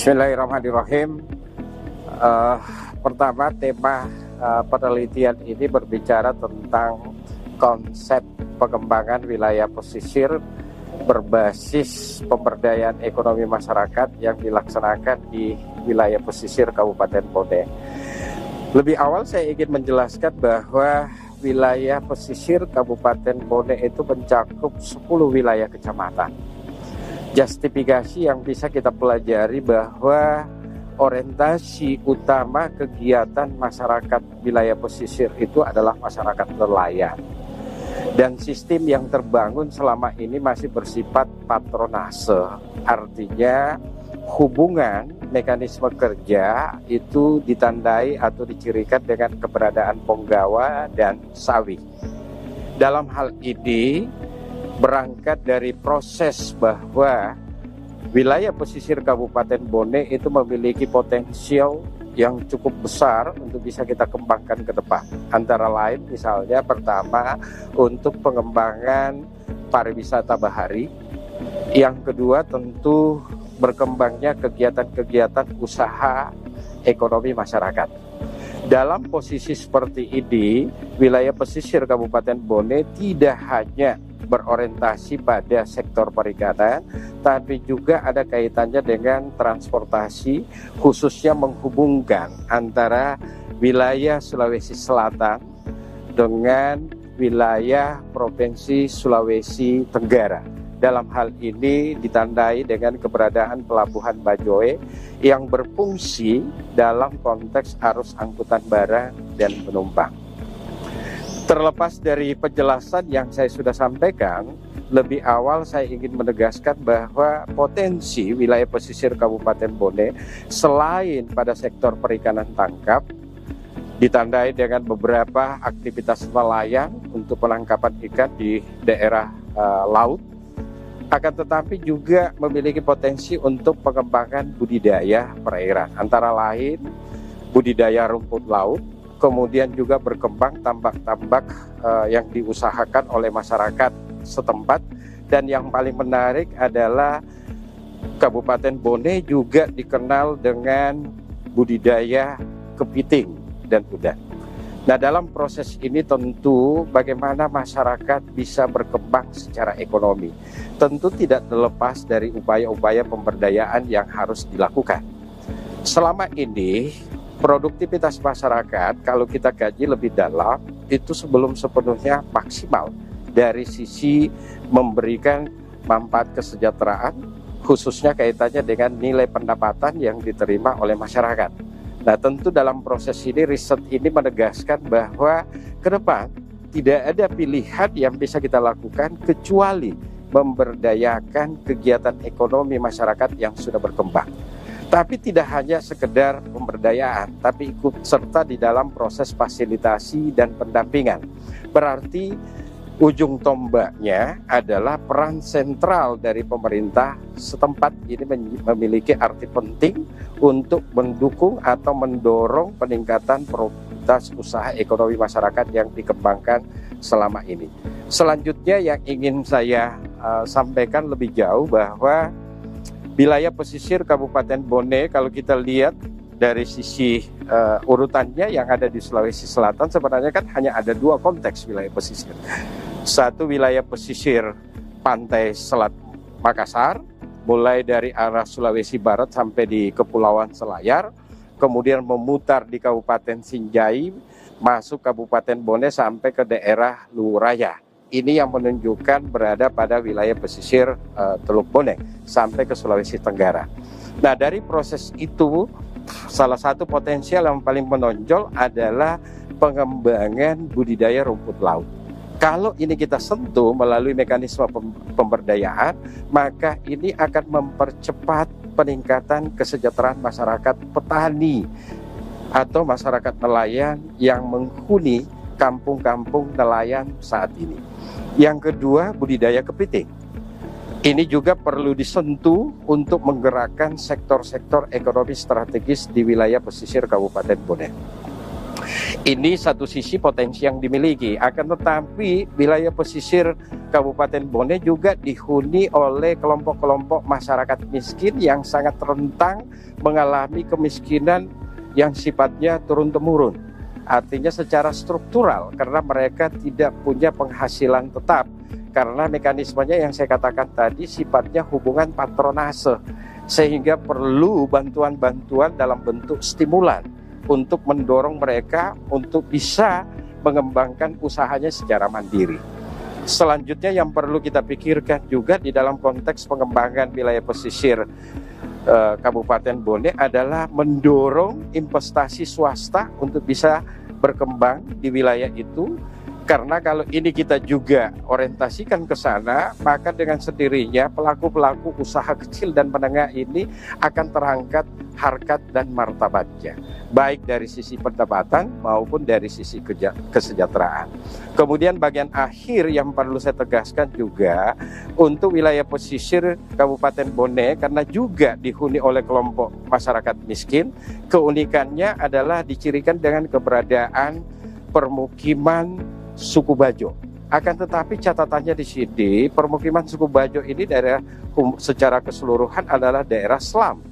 Bismillahirrahmanirrahim. Pertama, tema penelitian ini berbicara tentang konsep pengembangan wilayah pesisir berbasis pemberdayaan ekonomi masyarakat yang dilaksanakan di wilayah pesisir Kabupaten Bone. Lebih awal saya ingin menjelaskan bahwa wilayah pesisir Kabupaten Bone itu mencakup 10 wilayah kecamatan. Justifikasi yang bisa kita pelajari bahwa orientasi utama kegiatan masyarakat wilayah pesisir itu adalah masyarakat nelayan. Dan sistem yang terbangun selama ini masih bersifat patronase. Artinya hubungan mekanisme kerja itu ditandai atau dicirikan dengan keberadaan penggawa dan sawi. Dalam hal ini berangkat dari proses bahwa wilayah pesisir Kabupaten Bone itu memiliki potensial yang cukup besar untuk bisa kita kembangkan ke depan. Antara lain misalnya pertama untuk pengembangan pariwisata bahari. Yang kedua tentu berkembangnya kegiatan-kegiatan usaha ekonomi masyarakat. Dalam posisi seperti ini, wilayah pesisir Kabupaten Bone tidak hanya berorientasi pada sektor perikanan, tapi juga ada kaitannya dengan transportasi, khususnya menghubungkan antara wilayah Sulawesi Selatan dengan wilayah Provinsi Sulawesi Tenggara. Dalam hal ini ditandai dengan keberadaan Pelabuhan Bajoe yang berfungsi dalam konteks arus angkutan barang dan penumpang. Terlepas dari penjelasan yang saya sudah sampaikan, lebih awal saya ingin menegaskan bahwa potensi wilayah pesisir Kabupaten Bone selain pada sektor perikanan tangkap, ditandai dengan beberapa aktivitas nelayan untuk penangkapan ikan di daerah laut, akan tetapi juga memiliki potensi untuk pengembangan budidaya perairan, antara lain budidaya rumput laut, kemudian juga berkembang tambak-tambak yang diusahakan oleh masyarakat setempat, dan yang paling menarik adalah Kabupaten Bone juga dikenal dengan budidaya kepiting dan udang. Nah, dalam proses ini tentu bagaimana masyarakat bisa berkembang secara ekonomi tentu tidak terlepas dari upaya-upaya pemberdayaan yang harus dilakukan. Selama ini produktivitas masyarakat kalau kita kaji lebih dalam itu sebelum sepenuhnya maksimal dari sisi memberikan manfaat kesejahteraan, khususnya kaitannya dengan nilai pendapatan yang diterima oleh masyarakat. Nah, tentu dalam proses ini riset ini menegaskan bahwa ke depan tidak ada pilihan yang bisa kita lakukan kecuali memberdayakan kegiatan ekonomi masyarakat yang sudah berkembang. Tapi tidak hanya sekedar pemberdayaan, tapi ikut serta di dalam proses fasilitasi dan pendampingan. Berarti ujung tombaknya adalah peran sentral dari pemerintah setempat ini memiliki arti penting untuk mendukung atau mendorong peningkatan produktivitas usaha ekonomi masyarakat yang dikembangkan selama ini. Selanjutnya yang ingin saya sampaikan lebih jauh bahwa wilayah pesisir Kabupaten Bone kalau kita lihat dari sisi urutannya yang ada di Sulawesi Selatan sebenarnya kan hanya ada dua konteks wilayah pesisir. Satu wilayah pesisir pantai Selat Makassar, mulai dari arah Sulawesi Barat sampai di Kepulauan Selayar, kemudian memutar di Kabupaten Sinjai, masuk Kabupaten Bone sampai ke daerah Luhuraya. Ini yang menunjukkan berada pada wilayah pesisir Teluk Bone sampai ke Sulawesi Tenggara. Nah, dari proses itu salah satu potensial yang paling menonjol adalah pengembangan budidaya rumput laut. Kalau ini kita sentuh melalui mekanisme pemberdayaan, maka ini akan mempercepat peningkatan kesejahteraan masyarakat petani atau masyarakat nelayan yang menghuni kampung-kampung nelayan saat ini. Yang kedua, budidaya kepiting. Ini juga perlu disentuh untuk menggerakkan sektor-sektor ekonomi strategis di wilayah pesisir Kabupaten Bone. Ini satu sisi potensi yang dimiliki, akan tetapi wilayah pesisir Kabupaten Bone juga dihuni oleh kelompok-kelompok masyarakat miskin yang sangat rentan mengalami kemiskinan yang sifatnya turun-temurun. Artinya secara struktural, karena mereka tidak punya penghasilan tetap, karena mekanismenya yang saya katakan tadi sifatnya hubungan patronase, sehingga perlu bantuan-bantuan dalam bentuk stimulan untuk mendorong mereka untuk bisa mengembangkan usahanya secara mandiri. Selanjutnya yang perlu kita pikirkan juga di dalam konteks pengembangan wilayah pesisir Kabupaten Bone adalah mendorong investasi swasta untuk bisa berkembang di wilayah itu. Karena kalau ini kita juga orientasikan ke sana, maka dengan sendirinya pelaku-pelaku usaha kecil dan menengah ini akan terangkat harkat dan martabatnya, baik dari sisi pendapatan maupun dari sisi kesejahteraan. Kemudian bagian akhir yang perlu saya tegaskan juga untuk wilayah pesisir Kabupaten Bone, karena juga dihuni oleh kelompok masyarakat miskin, keunikannya adalah dicirikan dengan keberadaan permukiman suku Bajo. Akan tetapi catatannya di sini, permukiman suku Bajo ini daerah secara keseluruhan adalah daerah Slam,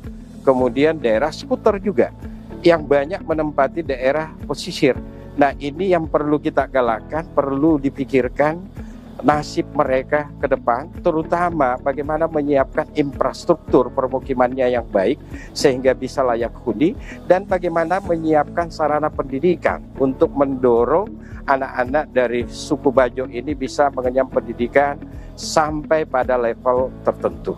kemudian daerah skuter juga, yang banyak menempati daerah pesisir. Nah, ini yang perlu kita galakkan, perlu dipikirkan nasib mereka ke depan, terutama bagaimana menyiapkan infrastruktur permukimannya yang baik sehingga bisa layak huni, dan bagaimana menyiapkan sarana pendidikan untuk mendorong anak-anak dari suku Bajo ini bisa mengenyam pendidikan sampai pada level tertentu.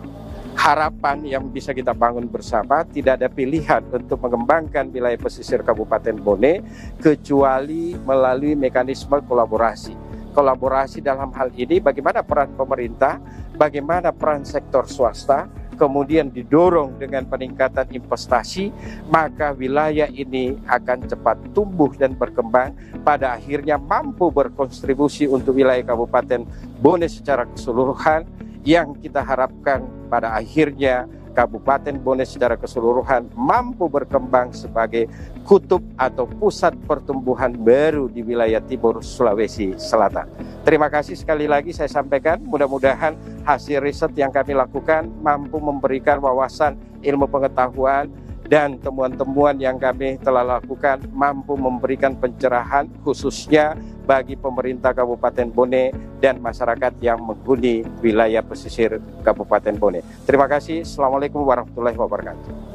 Harapan yang bisa kita bangun bersama, tidak ada pilihan untuk mengembangkan wilayah pesisir Kabupaten Bone kecuali melalui mekanisme kolaborasi. Kolaborasi dalam hal ini bagaimana peran pemerintah, bagaimana peran sektor swasta, kemudian didorong dengan peningkatan investasi, maka wilayah ini akan cepat tumbuh dan berkembang, pada akhirnya mampu berkontribusi untuk wilayah Kabupaten Bone secara keseluruhan, yang kita harapkan pada akhirnya Kabupaten Bone secara keseluruhan mampu berkembang sebagai kutub atau pusat pertumbuhan baru di wilayah timur Sulawesi Selatan. Terima kasih sekali lagi saya sampaikan, mudah-mudahan hasil riset yang kami lakukan mampu memberikan wawasan ilmu pengetahuan, dan temuan-temuan yang kami telah lakukan mampu memberikan pencerahan khususnya bagi pemerintah Kabupaten Bone dan masyarakat yang menghuni wilayah pesisir Kabupaten Bone. Terima kasih. Assalamualaikum warahmatullahi wabarakatuh.